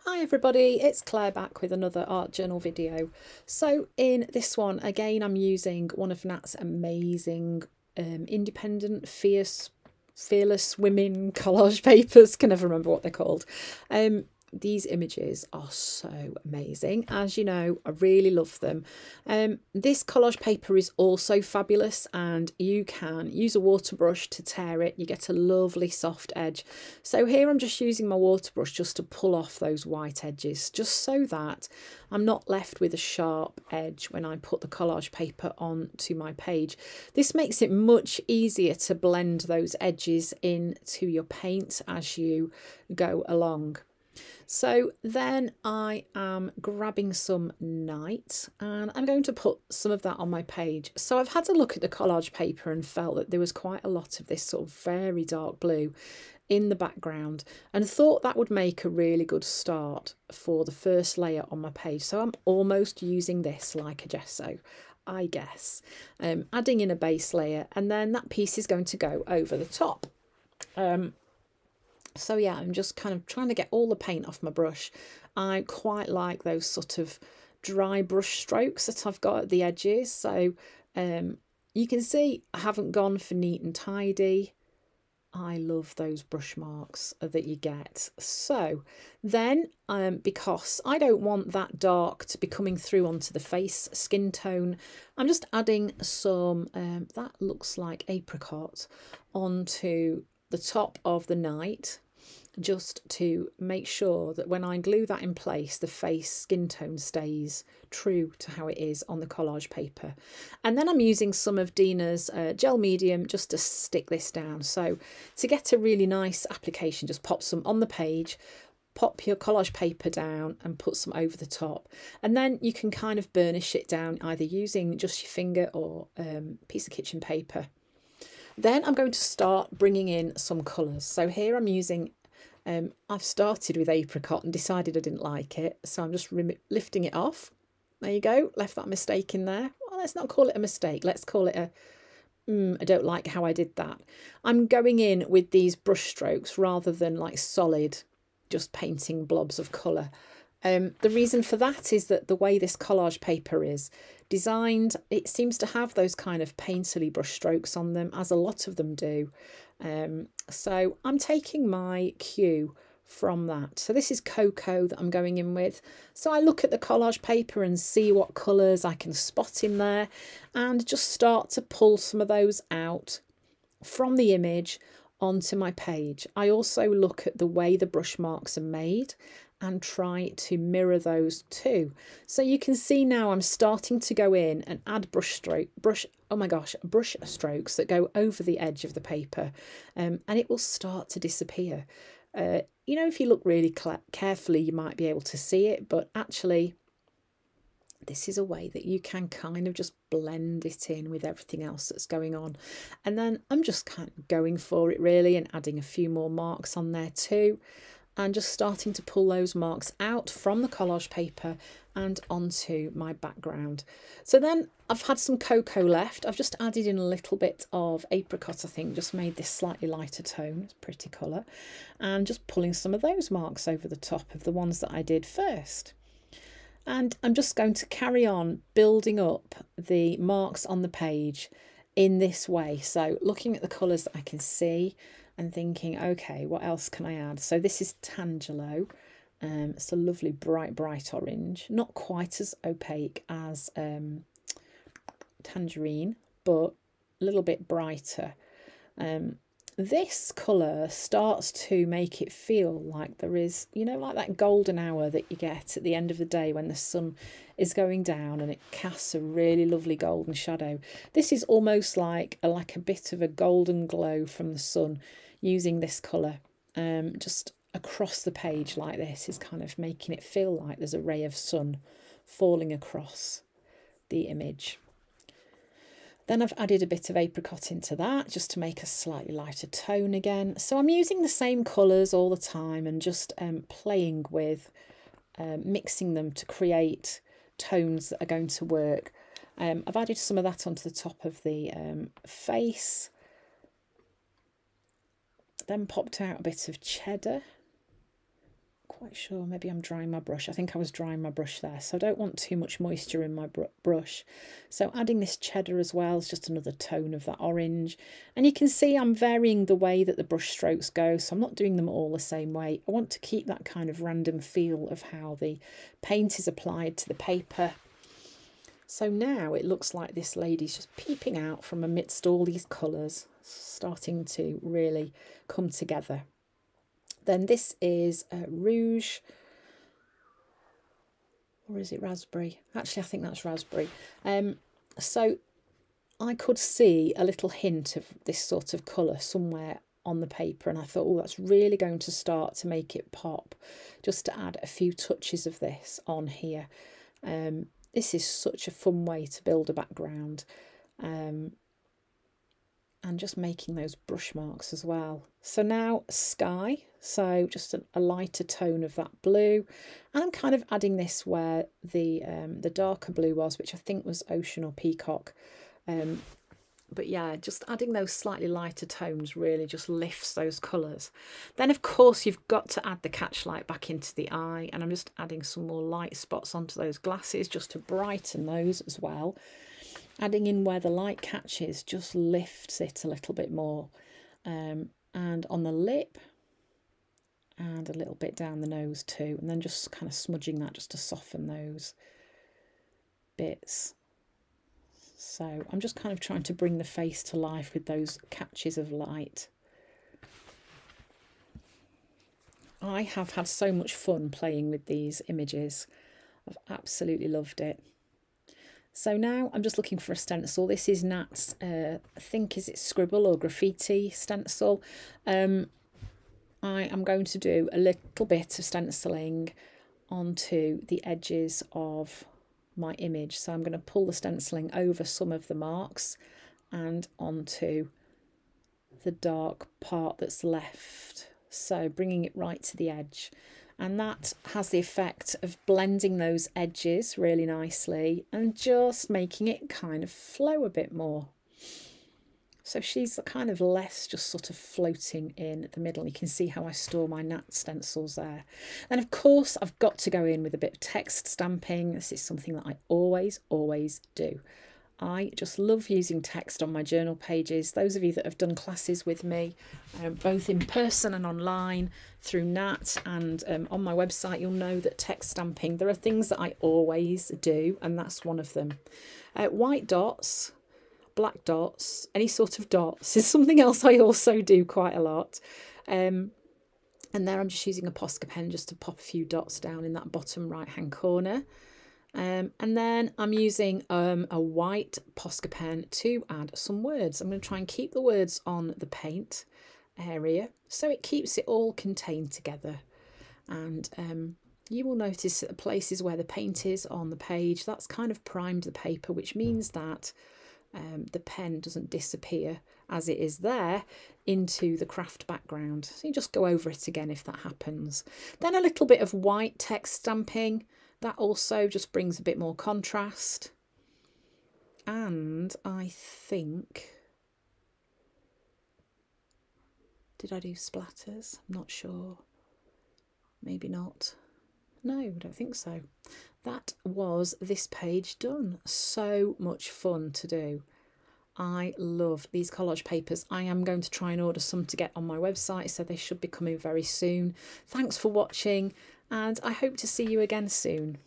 Hi everybody, it's Claire back with another art journal video. So in this one, again, I'm using one of Nat's amazing independent, fearless women collage papers. Can never remember what they're called. These images are so amazing. As you know, I really love them. This collage paper is also fabulous, and you can use a water brush to tear it. You get a lovely soft edge. So here I'm just using my water brush just to pull off those white edges, just so that I'm not left with a sharp edge when I put the collage paper onto my page. This makes it much easier to blend those edges into your paint as you go along. So then I am grabbing some night and I'm going to put some of that on my page. So I've had a look at the collage paper and felt that there was quite a lot of this sort of very dark blue in the background and thought that would make a really good start for the first layer on my page. So I'm almost using this like a gesso, I guess, adding in a base layer, and then that piece is going to go over the top. So yeah, I'm just kind of trying to get all the paint off my brush. I quite like those sort of dry brush strokes that I've got at the edges. So you can see I haven't gone for neat and tidy. I love those brush marks that you get. So then, because I don't want that dark to be coming through onto the face skin tone, I'm just adding some, that looks like apricot, onto the top of the night, just to make sure that when I glue that in place, the face skin tone stays true to how it is on the collage paper. And then I'm using some of Dina's gel medium just to stick this down. So to get a really nice application, just pop some on the page, pop your collage paper down and put some over the top. And then you can kind of burnish it down either using just your finger or a piece of kitchen paper. Then I'm going to start bringing in some colours. So here I'm using, I've started with apricot and decided I didn't like it. So I'm just lifting it off. There you go, left that mistake in there. Well, let's not call it a mistake. Let's call it a, I don't like how I did that. I'm going in with these brush strokes rather than like solid, just painting blobs of colour. The reason for that is that the way this collage paper is designed, it seems to have those kind of painterly brush strokes on them, as a lot of them do. So I'm taking my cue from that. So this is cocoa that I'm going in with. So I look at the collage paper and see what colours I can spot in there and just start to pull some of those out from the image onto my page. I also look at the way the brush marks are made and try to mirror those too. So you can see now I'm starting to go in and add brush strokes that go over the edge of the paper, and it will start to disappear. You know, if you look really carefully, you might be able to see it, but actually this is a way that you can kind of just blend it in with everything else that's going on. And then I'm just kind of going for it really and adding a few more marks on there too, and just starting to pull those marks out from the collage paper and onto my background. So then I've had some cocoa left. I've just added in a little bit of apricot, I think, just made this slightly lighter tone. It's a pretty colour. And just pulling some of those marks over the top of the ones that I did first. And I'm just going to carry on building up the marks on the page in this way. So looking at the colours that I can see and thinking, okay, what else can I add? So this is Tangelo. It's a lovely bright orange, not quite as opaque as Tangerine, but a little bit brighter. This colour starts to make it feel like there is, you know, like that golden hour that you get at the end of the day when the sun is going down and it casts a really lovely golden shadow. This is almost like a bit of a golden glow from the sun using this colour. Just across the page like this is kind of making it feel like there's a ray of sun falling across the image. Then I've added a bit of apricot into that just to make a slightly lighter tone again. So I'm using the same colours all the time and just playing with mixing them to create tones that are going to work. I've added some of that onto the top of the face. Then popped out a bit of cheddar quite sure, maybe I'm drying my brush. I think I was drying my brush there, so I don't want too much moisture in my brush. So adding this cheddar as well is just another tone of that orange. And you can see I'm varying the way that the brush strokes go, so I'm not doing them all the same way. I want to keep that kind of random feel of how the paint is applied to the paper. So now it looks like this lady's just peeping out from amidst all these colours, starting to really come together. Then this is rouge, or is it raspberry? Actually, I think that's raspberry. So I could see a little hint of this sort of colour somewhere on the paper, and I thought, oh, that's really going to start to make it pop, just to add a few touches of this on here. This is such a fun way to build a background. And just making those brush marks as well. So now sky, so just a lighter tone of that blue, and I'm kind of adding this where the darker blue was, which I think was ocean or peacock. But yeah, just adding those slightly lighter tones really just lifts those colours. Then of course you've got to add the catch light back into the eye, and I'm just adding some more light spots onto those glasses just to brighten those as well. Adding in where the light catches just lifts it a little bit more. And on the lip, and a little bit down the nose too. And then just kind of smudging that just to soften those bits. So I'm just kind of trying to bring the face to life with those catches of light. I have had so much fun playing with these images. I've absolutely loved it. So now I'm just looking for a stencil. This is Nat's, I think, is it Scribble or Graffiti stencil. I am going to do a little bit of stenciling onto the edges of my image. So I'm going to pull the stenciling over some of the marks and onto the dark part that's left. So bringing it right to the edge. And that has the effect of blending those edges really nicely and just making it kind of flow a bit more. So she's kind of less just sort of floating in the middle. You can see how I store my Nat stencils there. And of course, I've got to go in with a bit of text stamping. This is something that I always do. I just love using text on my journal pages. Those of you that have done classes with me, both in person and online through Nat and on my website, you'll know that text stamping, there are things that I always do, and that's one of them. White dots, black dots, any sort of dots is something else I also do quite a lot. And there I'm just using a Posca pen just to pop a few dots down in that bottom right hand corner. And then I'm using a white Posca pen to add some words. I'm going to try and keep the words on the paint area so it keeps it all contained together. And you will notice that the places where the paint is on the page, that's kind of primed the paper, which means that the pen doesn't disappear as it is there into the craft background. So you just go over it again if that happens. Then a little bit of white text stamping. That also just brings a bit more contrast. And I think, did I do splatters? I'm not sure. Maybe not. No, I don't think so. That was this page done. So much fun to do. I love these collage papers. I am going to try and order some to get on my website, so they should be coming very soon. Thanks for watching, and I hope to see you again soon.